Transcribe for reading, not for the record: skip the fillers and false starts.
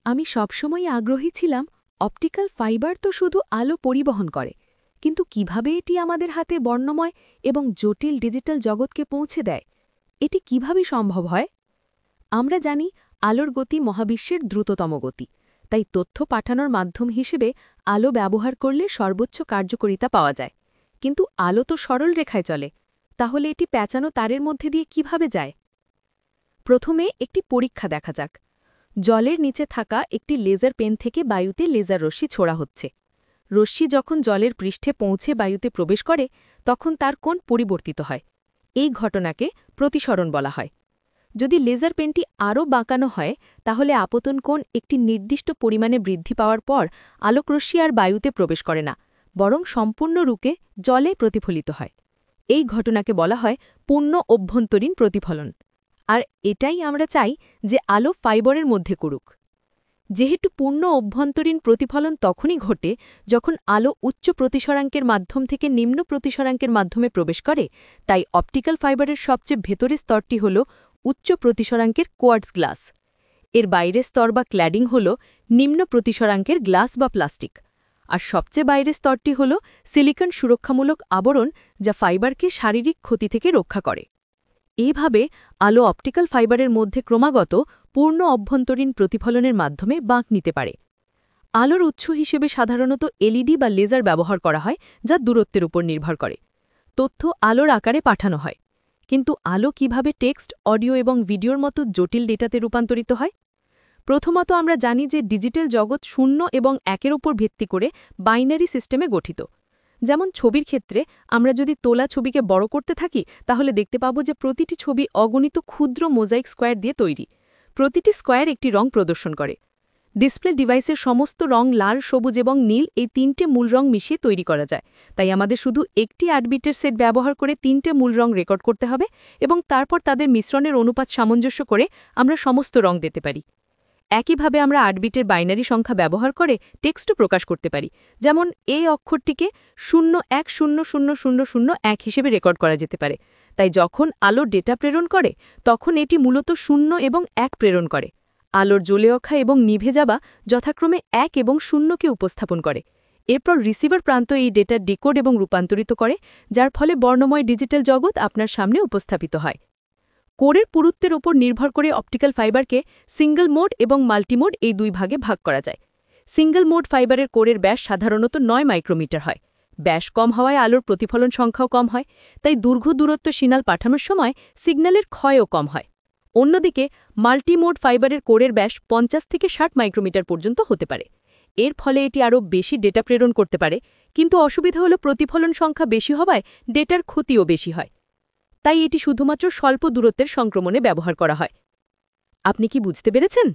আমি সবসময় আগ্রহী ছিলাম অপটিক্যাল ফাইবার তো শুধু আলো পরিবহন করে, কিন্তু কিভাবে এটি আমাদের হাতে বর্ণময় এবং জটিল ডিজিটাল জগৎকে পৌঁছে দেয়, এটি কিভাবে সম্ভব হয়? আমরা জানি আলোর গতি মহাবিশ্বের দ্রুততম গতি, তাই তথ্য পাঠানোর মাধ্যম হিসেবে আলো ব্যবহার করলে সর্বোচ্চ কার্যকারিতা পাওয়া যায়। কিন্তু আলো তো সরল রেখায় চলে, তাহলে এটি প্যাঁচানো তারের মধ্যে দিয়ে কিভাবে যায়? প্রথমে একটি পরীক্ষা দেখা যাক। জলের নিচে থাকা একটি লেজার পেন থেকে বায়ুতে লেজার রশ্মি ছোড়া হচ্ছে। রশ্মি যখন জলের পৃষ্ঠে পৌঁছে বায়ুতে প্রবেশ করে, তখন তার কোণ পরিবর্তিত হয়। এই ঘটনাকে প্রতিসরণ বলা হয়। যদি লেজার পেনটি আরও বাঁকানো হয়, তাহলে আপতন কোণ একটি নির্দিষ্ট পরিমাণে বৃদ্ধি পাওয়ার পর আলোকরশ্মি আর বায়ুতে প্রবেশ করে না, বরং সম্পূর্ণরূপে জলে প্রতিফলিত হয়। এই ঘটনাকে বলা হয় পূর্ণ অভ্যন্তরীণ প্রতিফলন। আর এটাই আমরা চাই যে আলো ফাইবারের মধ্যে করুক। যেহেতু পূর্ণ অভ্যন্তরীণ প্রতিফলন তখনই ঘটে যখন আলো উচ্চ প্রতিসরাঙ্কের মাধ্যম থেকে নিম্ন প্রতিসরাঙ্কের মাধ্যমে প্রবেশ করে, তাই অপটিক্যাল ফাইবারের সবচেয়ে ভেতরের স্তরটি হল উচ্চ প্রতিসরাঙ্কের কোয়ার্টজ গ্লাস। এর বাইরের স্তর বা ক্ল্যাডিং হল নিম্ন প্রতিসরাঙ্কের গ্লাস বা প্লাস্টিক। আর সবচেয়ে বাইরের স্তরটি হল সিলিকন সুরক্ষামূলক আবরণ, যা ফাইবারকে শারীরিক ক্ষতি থেকে রক্ষা করে। এইভাবে আলো অপটিক্যাল ফাইবারের মধ্যে ক্রমাগত পূর্ণ অভ্যন্তরীণ প্রতিফলনের মাধ্যমে বাঁক নিতে পারে। আলোর উৎস হিসেবে সাধারণত এলইডি বা লেজার ব্যবহার করা হয়, যা দূরত্বের উপর নির্ভর করে। তথ্য আলোর আকারে পাঠানো হয়। কিন্তু আলো কিভাবে টেক্সট, অডিও এবং ভিডিওর মতো জটিল ডেটাতে রূপান্তরিত হয়? প্রথমত আমরা জানি যে ডিজিটাল জগৎ 0 এবং 1-এর উপর ভিত্তি করে বাইনারি সিস্টেমে গঠিত। যেমন ছবির ক্ষেত্রে আমরা যদি তোলা ছবিকে বড় করতে থাকি, তাহলে দেখতে পাব যে প্রতিটি ছবি অগণিত ক্ষুদ্র মোজাইক স্কোয়ার দিয়ে তৈরি। প্রতিটি স্কোয়ার একটি রং প্রদর্শন করে। ডিসপ্লে ডিভাইসের সমস্ত রং লাল, সবুজ এবং নীল, এই 3টে মূল রং মিশিয়ে তৈরি করা যায়। তাই আমাদের শুধু একটি 8 বিটের সেট ব্যবহার করে 3টে মূল রং রেকর্ড করতে হবে এবং তারপর তাদের মিশ্রণের অনুপাত সামঞ্জস্য করে আমরা সমস্ত রং দিতে পারি। একইভাবে আমরা 8 বিটের বাইনারি সংখ্যা ব্যবহার করে টেক্সটও প্রকাশ করতে পারি। যেমন এই অক্ষরটিকে 01000001 হিসেবে রেকর্ড করা যেতে পারে। তাই যখন আলো ডেটা প্রেরণ করে, তখন এটি মূলত 0 এবং 1 প্রেরণ করে। আলোর জ্বলে ওঠা এবং নিভে যাওয়া যথাক্রমে 1 এবং 0কে উপস্থাপন করে। এরপর রিসিভার প্রান্ত এই ডেটা ডিকোড এবং রূপান্তরিত করে, যার ফলে বর্ণময় ডিজিটাল জগৎ আপনার সামনে উপস্থাপিত হয়। কোরের পুরুত্বের ওপর নির্ভর করে অপটিক্যাল ফাইবারকে সিঙ্গল মোড এবং মাল্টিমোড এই 2 ভাগে ভাগ করা যায়। সিঙ্গল মোড ফাইবারের কোরের ব্যাস সাধারণত 9 মাইক্রোমিটার হয়। ব্যাস কম হওয়ায় আলোর প্রতিফলন সংখ্যাও কম হয়, তাই দীর্ঘ দূরত্ব সিগন্যাল পাঠানোর সময় সিগন্যালের ক্ষয়ও কম হয়। অন্যদিকে মাল্টিমোড ফাইবারের কোরের ব্যাস 50 থেকে 60 মাইক্রোমিটার পর্যন্ত হতে পারে। এর ফলে এটি আরও বেশি ডেটা প্রেরণ করতে পারে, কিন্তু অসুবিধা হল প্রতিফলন সংখ্যা বেশি হওয়ায় ডেটার ক্ষতিও বেশি হয়। তাই এটি শুধুমাত্র স্বল্প দূরত্বের সংক্রমণে ব্যবহার করা হয়। আপনি কি বুঝতে পেরেছেন?